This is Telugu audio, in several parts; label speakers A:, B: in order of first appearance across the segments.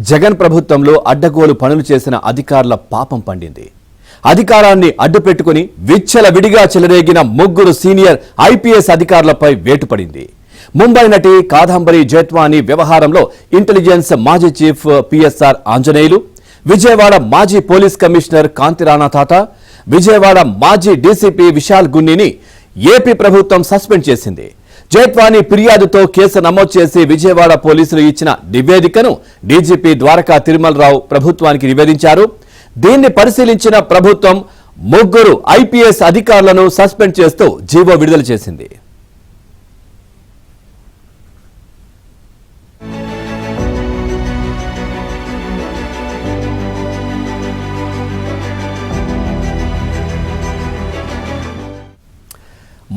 A: జగన్ ప్రభుత్వంలో అడ్డగోలు పనులు చేసిన అధికారుల పాపం పండింది. అధికారాన్ని అడ్డుపెట్టుకుని విచ్చలవిడిగా చెలరేగిన ముగ్గురు సీనియర్ ఐపీఎస్ అధికారులపై వేటుపడింది. ముంబై నటి కాదంబరి జేట్వానీ వ్యవహారంలో ఇంటెలిజెన్స్ మాజీ చీఫ్ పిఎస్ఆర్ ఆంజనేయులు, విజయవాడ మాజీ పోలీస్ కమిషనర్ కాంతిరాణా తాత, విజయవాడ మాజీ డీసీపీ విశాల్ గున్నీని ఏపీ ప్రభుత్వం సస్పెండ్ చేసింది. జేట్వానీ ఫిర్యాదుతో కేసు నమోదు చేసి విజయవాడ పోలీసులు ఇచ్చిన నివేదికను డీజీపీ ద్వారకా తిరుమలరావు ప్రభుత్వానికి నివేదించారు. దీన్ని పరిశీలించిన ప్రభుత్వం ముగ్గురు ఐపీఎస్ అధికారులను సస్పెండ్ చేస్తూ జీవో విడుదల చేసింది.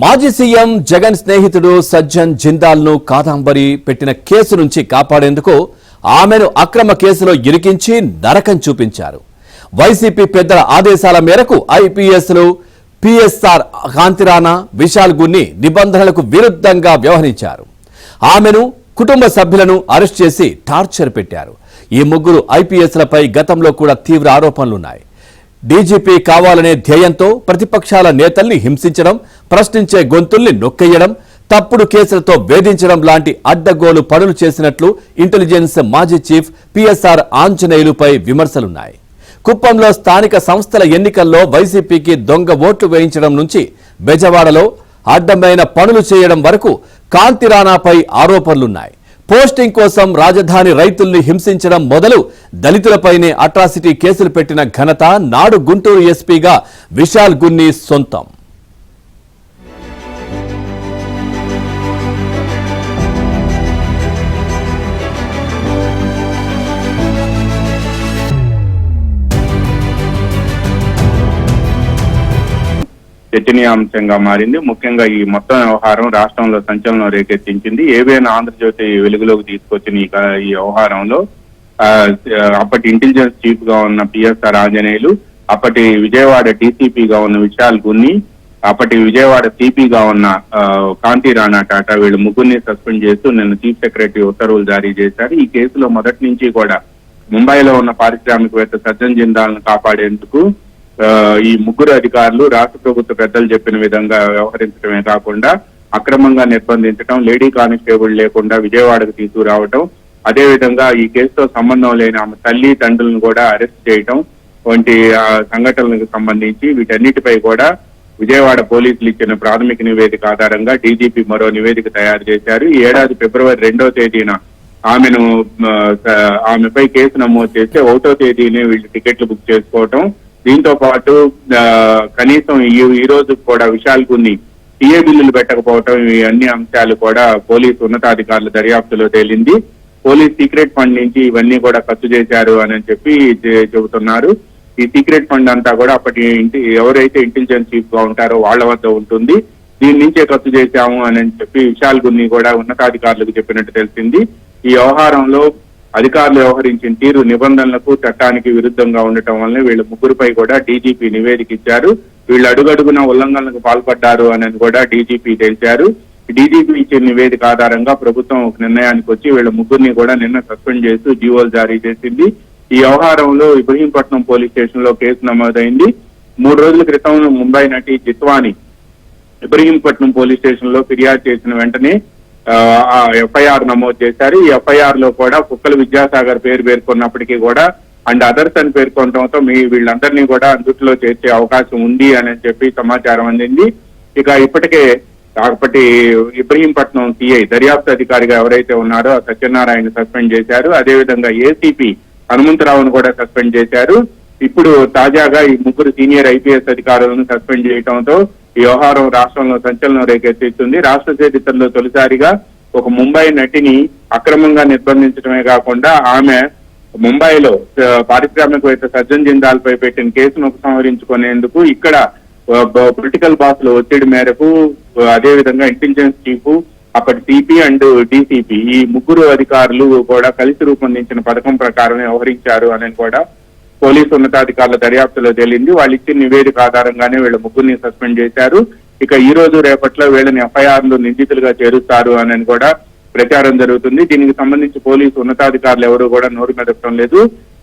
A: మాజీ సీఎం జగన్ స్నేహితుడు సజ్జన్ జిందాల్ను కాదంబరి పెట్టిన కేసు నుంచి కాపాడేందుకు ఆమెను అక్రమ కేసులో ఇరికించి నరకం చూపించారు. వైసీపీ పెద్దల ఆదేశాల మేరకు ఐపీఎస్లు పిఎస్ఆర్ కాంతిరాణా, విశాల్ గున్ని నిబంధనలకు విరుద్ధంగా వ్యవహరించారు. ఆమెను, కుటుంబ సభ్యులను అరెస్ట్ చేసి టార్చర్ పెట్టారు. ఈ ముగ్గురు ఐపీఎస్లపై గతంలో కూడా తీవ్ర ఆరోపణలున్నాయి. డీజీపీ కావాలనే ధ్యేయంతో ప్రతిపక్షాల నేతల్ని హింసించడం, ప్రశ్నించే గొంతుల్ని నొక్కేయడం, తప్పుడు కేసులతో వేధించడం లాంటి అడ్డగోలు పనులు చేసినట్లు ఇంటెలిజెన్స్ మాజీ చీఫ్ పిఎస్ఆర్ ఆంజనేయులుపై విమర్శలున్నాయి. కుప్పంలో స్థానిక సంస్థల ఎన్నికల్లో వైసీపీకి దొంగ ఓట్లు వేయించడం నుంచి బెజవాడలో అడ్డమైన పనులు చేయడం వరకు కాంతిరాణాపై ఆరోపణలున్నాయి. పోస్టింగ్ కోసం రాజధాని రైతుల్ని హింసించడం మొదలు దళితులపైనే అట్రాసిటీ కేసులు పెట్టిన ఘనత నాడు గుంటూరు ఎస్పీగా విశాల్ గున్ని సొంతం.
B: చర్చనీయాంశంగా మారింది. ముఖ్యంగా ఈ మొత్తం వ్యవహారం రాష్ట్రంలో సంచలనం రేకెత్తించింది. ఏబిఎన్ ఆంధ్రజ్యోతి వెలుగులోకి తీసుకొచ్చిన ఈ వ్యవహారంలో అప్పటి ఇంటెలిజెన్స్ చీఫ్ గా ఉన్న పిఎస్ఆర్ ఆంజనేయులు, అప్పటి విజయవాడ డీసీపీగా ఉన్న విశాల్ గున్ని, అప్పటి విజయవాడ సిపిగా ఉన్న కాంతిరాణా టాటా, వీళ్ళు ముగ్గురిని సస్పెండ్ చేస్తూ నిన్న చీఫ్ సెక్రటరీ ఉత్తర్వులు జారీ చేశారు. ఈ కేసులో మొదటి నుంచి కూడా ముంబైలో ఉన్న పారిశ్రామికవేత్త సజ్జన్ జిందాల్ను కాపాడేందుకు ఈ ముగ్గురు అధికారులు రాష్ట్ర ప్రభుత్వ పెద్దలు చెప్పిన విధంగా వ్యవహరించడమే కాకుండా అక్రమంగా నిర్బంధించడం, లేడీ కానిస్టేబుల్ లేకుండా విజయవాడకు తీసుకురావటం, అదేవిధంగా ఈ కేసుతో సంబంధం లేని ఆమె తల్లి తండ్రులను కూడా అరెస్ట్ చేయటం వంటి సంఘటనలకు సంబంధించి వీటన్నిటిపై కూడా విజయవాడ పోలీసులు ఇచ్చిన ప్రాథమిక నివేదిక ఆధారంగా డీజీపీ మరో నివేదిక తయారు చేశారు. ఈ ఏడాది ఫిబ్రవరి 2వ తేదీన ఆమెపై కేసు నమోదు చేస్తే 1వ తేదీనే వీళ్ళు టికెట్లు బుక్ చేసుకోవటం, దీంతో పాటు కనీసం ఈ రోజు కూడా విశాల్ గున్ని టీఏ బిల్లులు పెట్టకపోవటం, ఈ అన్ని అంశాలు కూడా పోలీసు ఉన్నతాధికారుల దర్యాప్తులో తేలింది. పోలీస్ సీక్రెట్ ఫండ్ నుంచి ఇవన్నీ కూడా ఖర్చు చేశారు అని చెప్పి చెబుతున్నారు. ఈ సీక్రెట్ ఫండ్ అంతా కూడా అప్పటి ఎవరైతే ఇంటెలిజెన్స్ చీఫ్ గా ఉంటారో వాళ్ళ వద్ద ఉంటుంది. దీని నుంచే ఖర్చు చేశాము అని చెప్పి విశాల్ గున్ని కూడా ఉన్నతాధికారులకు చెప్పినట్టు తెలిసింది. ఈ వ్యవహారంలో అధికారులు వ్యవహరించిన తీరు నిబంధనలకు చట్టానికి విరుద్ధంగా ఉండటం వల్ల వీళ్ళ ముగ్గురుపై కూడా డీజీపీ నివేదిక ఇచ్చారు. వీళ్ళు అడుగడుగున ఉల్లంఘనలకు పాల్పడ్డారు అని కూడా డీజీపీ తెలిపారు. డీజీపీ ఇచ్చిన నివేదిక ఆధారంగా ప్రభుత్వం ఒక నిర్ణయానికి వచ్చి వీళ్ళ ముగ్గురిని కూడా నిన్న సస్పెండ్ చేస్తూ జీవోలు జారీ చేసింది. ఈ వ్యవహారంలో ఇబ్రహీంపట్నం పోలీస్ స్టేషన్ లో కేసు నమోదైంది. 3 రోజుల క్రితం ముంబై నటి జిత్వానీ ఇబ్రహీంపట్నం పోలీస్ స్టేషన్ లో ఫిర్యాదు చేసిన వెంటనే ఎఫ్ఐఆర్ నమోదు చేశారు. ఈ ఎఫ్ఐఆర్ లో కూడా కుక్కల విద్యాసాగర్ పేరు పేర్కొన్నప్పటికీ కూడా అండ్ అదర్స్ అని పేర్కొనడంతో వీళ్ళందరినీ కూడా అందుట్లో చేర్చే అవకాశం ఉంది అని చెప్పి సమాచారం అందింది. ఇక ఇప్పటికే అప్పటి ఇబ్రహీంపట్నం సిఐ దర్యాప్తు అధికారిగా ఎవరైతే ఉన్నారో సత్యనారాయణ సస్పెండ్ చేశారు. అదేవిధంగా ఏసీపీ హనుమంతరావును కూడా సస్పెండ్ చేశారు. ఇప్పుడు తాజాగా ఈ ముగ్గురు సీనియర్ ఐపీఎస్ అధికారులను సస్పెండ్ చేయడంతో ఈ వ్యవహారం రాష్ట్రంలో సంచలనం రేకెత్తిస్తుంది. రాష్ట్ర చరిత్రలో తొలిసారిగా ఒక ముంబై నటిని అక్రమంగా నిర్బంధించడమే కాకుండా ఆమె ముంబైలో పారిశ్రామికవేత్త సజ్జన్ జిందాల్ పై పెట్టిన కేసును ఉపసంహరించుకునేందుకు ఇక్కడ పొలిటికల్ బాస్ల ఒత్తిడి మేరకు అదేవిధంగా ఇంటెలిజెన్స్ చీఫ్, అప్పటి సిపి అండ్ డీసీపీ ఈ ముగ్గురు అధికారులు కూడా కలిసి రూపొందించిన పథకం ప్రకారం వ్యవహరించారు అని కూడా పోలీసు ఉన్నతాధికారుల దర్యాప్తులో తేలింది. వాళ్ళు ఇచ్చిన నివేదిక ఆధారంగానే వీళ్ళ ముగ్గురిని సస్పెండ్ చేశారు. ఇక ఈ రోజు రేపట్లో వీళ్ళని ఎఫ్ఐఆర్లు నిందితులుగా చేరుస్తారు అని కూడా ప్రచారం జరుగుతుంది. దీనికి సంబంధించి పోలీసు ఉన్నతాధికారులు ఎవరు కూడా నోరు మెదపడం లేదు.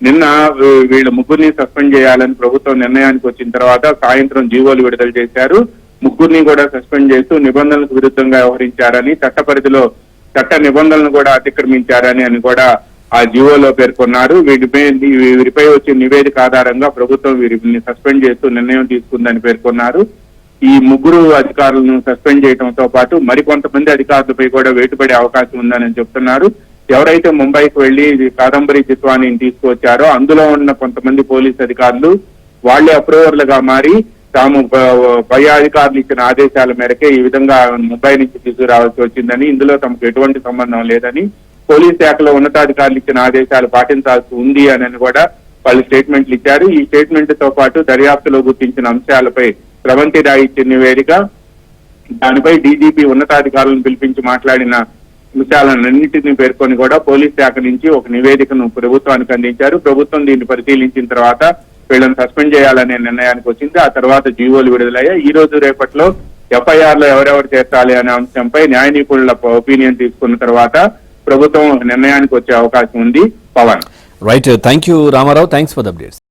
B: నిన్న వీళ్ళ ముగ్గురిని సస్పెండ్ చేయాలని ప్రభుత్వం నిర్ణయానికి వచ్చిన తర్వాత సాయంత్రం జీవోలు విడుదల చేశారు. ముగ్గురిని కూడా సస్పెండ్ చేస్తూ నిబంధనలకు విరుద్ధంగా వ్యవహరించారని, చట్ట పరిధిలో చట్ట నిబంధనలను కూడా అతిక్రమించారని అని కూడా ఆ జీవోలో పేర్కొన్నారు. వీరిపై వచ్చిన నివేదిక ఆధారంగా ప్రభుత్వం వీరిని సస్పెండ్ చేస్తూ నిర్ణయం తీసుకుందని పేర్కొన్నారు. ఈ ముగ్గురు అధికారులను సస్పెండ్ చేయడంతో పాటు మరికొంతమంది అధికారులపై కూడా వేటుపడే అవకాశం ఉందని చెప్తున్నారు. ఎవరైతే ముంబైకి వెళ్లి కాదంబరి జిత్వానీని తీసుకువచ్చారో అందులో ఉన్న కొంతమంది పోలీస్ అధికారులు వాళ్లే అప్రూవర్లుగా మారి తాము పై అధికారులు ఇచ్చిన ఆదేశాల మేరకే ఈ విధంగా ముంబై నుంచి తీసుకురావాల్సి వచ్చిందని, ఇందులో తమకు ఎటువంటి సంబంధం లేదని, పోలీస్ శాఖలో ఉన్నతాధికారులు ఇచ్చిన ఆదేశాలు పాటించాల్సి ఉంది అని కూడా వాళ్ళు స్టేట్మెంట్లు ఇచ్చారు. ఈ స్టేట్మెంట్ తో పాటు దర్యాప్తులో గుర్తించిన అంశాలపై స్రవంతి రాయ్ ఇచ్చిన నివేదిక, దానిపై డీజీపీ ఉన్నతాధికారులను పిలిపించి మాట్లాడిన అంశాలన్నింటినీ పేర్కొని కూడా పోలీస్ శాఖ నుంచి ఒక నివేదికను ప్రభుత్వానికి అందించారు. ప్రభుత్వం దీన్ని పరిశీలించిన తర్వాత వీళ్ళని సస్పెండ్ చేయాలనే నిర్ణయానికి వచ్చింది. ఆ తర్వాత జీవోలు విడుదలయ్యాయి. ఈ రోజు రేపట్లో ఎఫ్ఐఆర్ లో ఎవరెవరు చేర్చాలి అనే అంశంపై న్యాయ నిపుణుల ఒపీనియన్ తీసుకున్న తర్వాత ప్రభుత్వం నిర్ణయానికి వచ్చే అవకాశం ఉంది. Pawan,
A: right, thank you Ramarao, thanks for the updates.